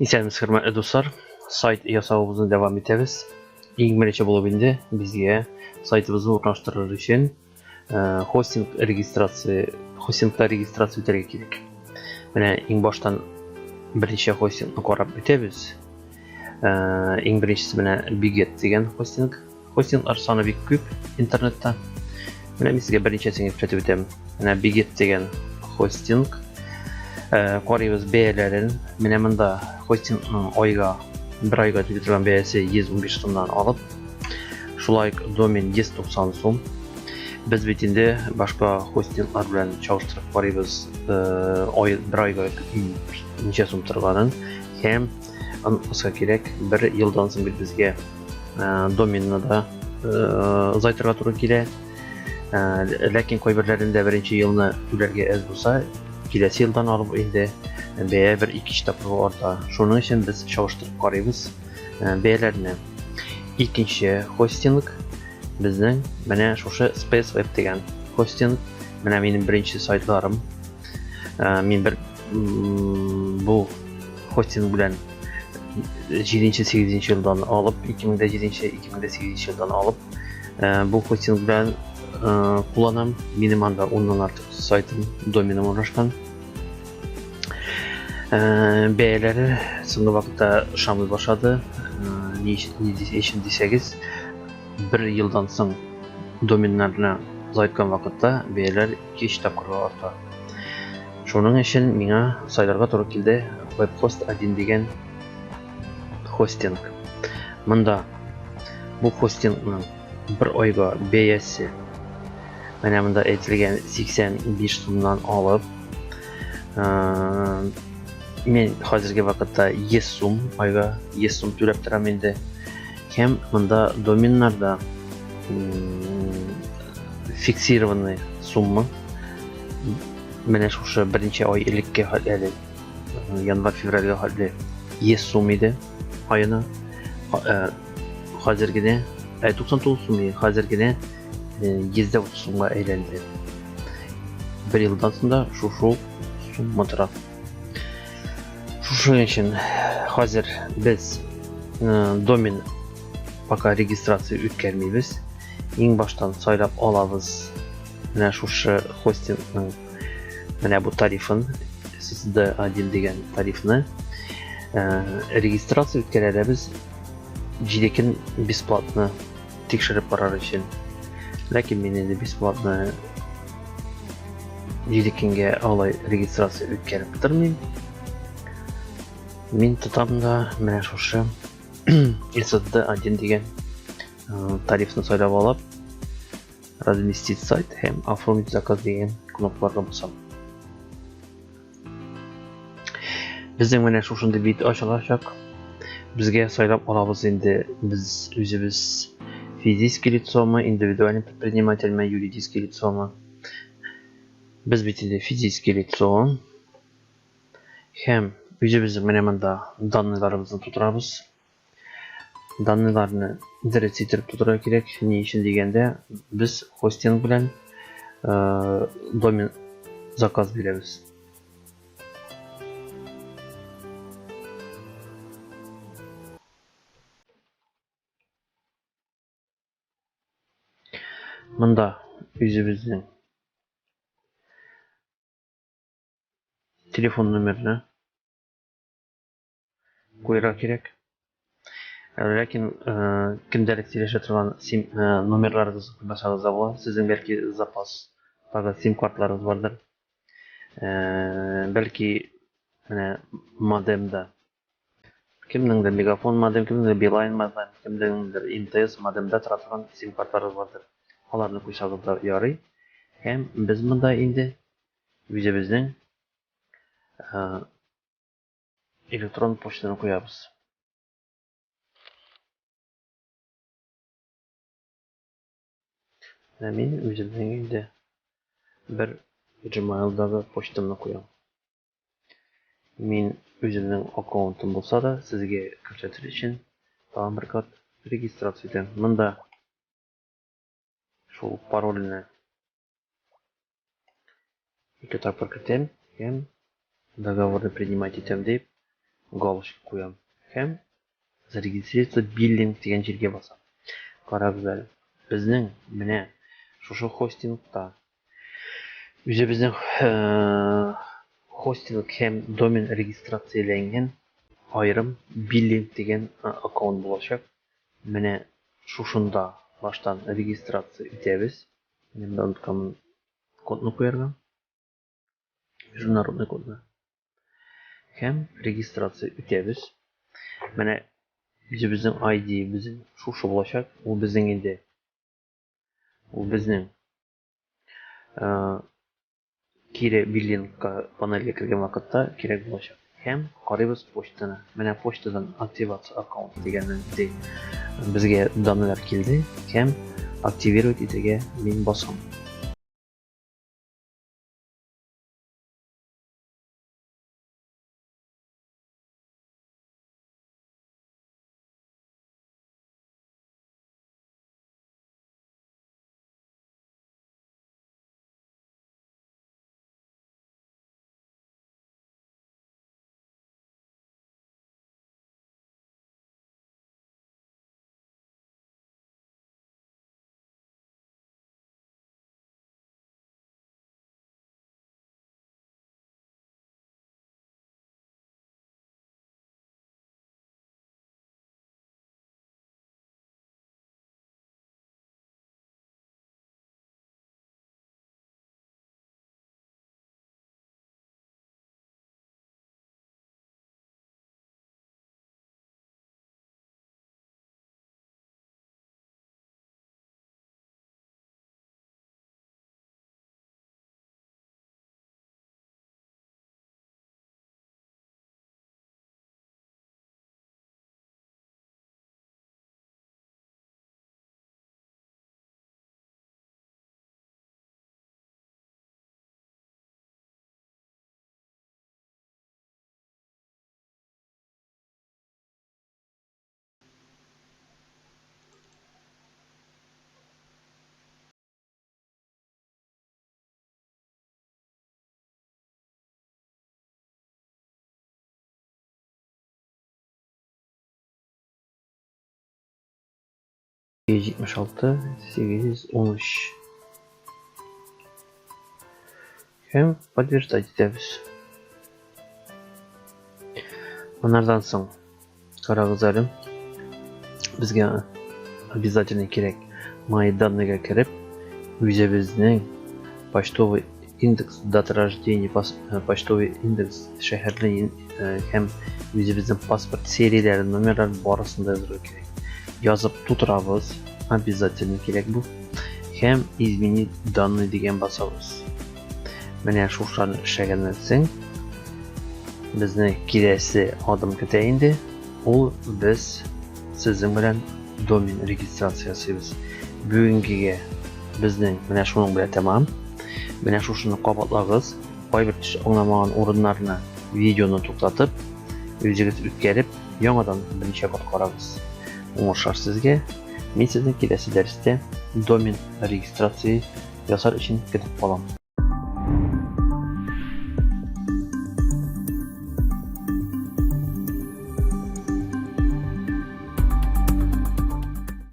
Исәнмез, хөрмәтле дуслар. Сайт ясавыбызны дәвам итәбез. Иң беренче булып инде безгә сайтыбызны урнаштырыр өчен хостингта регистрация үтәргә кирәк. Менә иң баштан беренче хостингны карап үтәбез. Иң беренчесе менә Biget дигән хостинг. Хостинглар саны бик күп интернетта. Менә мин сезгә беренчесен күрсәтеп үтәм. Менә Biget дигән хостинг. Карыйбыз бәяләрен. Менә монда хостингның бер айга түләп торган бәясе 115 сумнан алып, шулай домен 190 сум. Без бит инде башка хостинглар белән чагыштырып карыйбыз, бер айга ничә сум торганын. Һәм unutмаска кирәк, бер елдан соң бит безгә доменны да озайтырга туры килә. Ләкин кайберләрендә беренче елны түләргә әз булса, киләсе елдан алып инде бәя 1-2 тапкыр арта. Шуның өчен без чагыштырып карыйбыз бәяләрне. Икенче хостинг безнең менә шушы SpaceWeb дигән хостинг. Менә минем беренче сайтларым. Мин бу хостинг белән 7-8 елдан алып, 2007-2008 елдан алып, бу хостинг белән кулланам. Минем анда 10-нан артык сайтым, доменым урнашкан. Бәяләре соңгы вакытта шамый башлады. Ни өчен дисәгез, бер елдан соң доменнарны озайткан вакытта бәяләр 2 тапкырга арта. Шуның өчен миңа сайларга туры килде WebHost 1 дигән хостинг. Монда бу хостингның бер айга бәясе менә монда әйтелгән 85 сумнан алып, мен хәзерге вакытта 100 сум, айга 100 сум түләп торам инде. Һәм монда доменнарда фиксированный сумма. Менә шушы беренче ай элекке хәлле, январь-февральгә хәлле 100 сум иде айына. Хәзергене 99 сум иде, хәзергене 130 сумга әйләнде. Бер елдан соң да шушы сумма тора. Шуның өчен хәзер без домен пока регистрация үткәрмибез. Иң баштан сайлап алабыз менә шушы хостингның менә бу тарифын, SSD1 дигән тарифны. Регистрация үткәрәбез 7 көн бесплатно тикшереп карар өчен. Ләкин мин инде бесплатно 7 көнгә алай регистрация үткәреп тормыйм. Мин тотам да менә шушы SSD1 дигән тарифны сайлап алып, разместить сайт һәм оформить заказ дигән кнопкаларга басам. Безнең менә шушында бит ачылачак. Безгә сайлап алабыз инде без үзебез физический лицомы, индивидуальный предпринимательме, юридический лицомы. Без бит инде физический лицо. Һәм үзебез менә монда данныйларыбызны тутырабыз. Данныйларны дөрес итеп тутырга кирәк. Ни өчен дигәндә, без хостинг белән домен заказ бирәбез. Монда үзебезнең телефон номерны куярга кирәк. Ләкин көндәлек сөйләшә торган номерларыгызны куймасагыз да була. Сезнең бәлки запас сим картларыгыз бардыр. Бәлки менә модемда кемнеңдер Мегафон модем, кемнеңдер Билайн модем, кемнеңдер МТС модемда тора торган сим картларыгыз бардыр. Аларны куйсагыз да ярый. Һәм без монда инде үзебезнең электрон почтаны куябыз. Мин үземнең инде бер Gmail'дагы почтамны куям. Мин үземнең аккаунтым булса да, сезгә күрсәтер өчен тагын бер кат регистрация итәм. Монда шул парольне 2 тапкыр кертәм һәм договорны принимать итәм дип галочка коям. Һәм зарегистрироваться биллинг дигән җиргә басам. Карагыз әле. Безнең менә шушы хостингта үзебезнең хостинг һәм домен регистрацияләнгән айрым биллинг дигән аккаунт булачак. Менә шушында баштан регистрация итәбез. Менә унытканмын кодны куярга. Международный кодны. Һәм регистрация итәбез. Менә үзебезнең ID безнең шушы булачак. Ул безнең инде. Ул безнең кире биллингка панельгә кергән вакытта кирәк булачак. Һәм карыйбыз почтаны. Менә почтадан активация аккаунт дигәнне безгә данлар килде. Һәм активировать итәргә мин басам. %76 813 һәм подтверждать итәбез. Моннан соң карагыз әле. Безгә обязательно кирәк мои данныйга кереп, үзебезнең почтовый индекс, дата рождения, почтовый индекс, шәһәрне һәм үзебезнең паспорт серияләре, номерларын барысын да язырга кирәк. Язып тутырабыз, обязательно кирәк бу. Һәм изменить данные дигән басабыз. Менә шушаны эшләгәннән соң безне киләсе адым көтә инде. Ул без сезнең белән домен регистрациясыбыз. Бүгенгегә безнең менә шуның белән тәмам. Менә шушыны кабатлагыз. Кайбер аңламаган урыннарны видеоны туктатып, үзегез үткәреп, яңадан берничә кат карагыз. Уңышлар сезгә. Мин сезне киләсе дәрестә домен регистрация ясар өчен көтеп калам.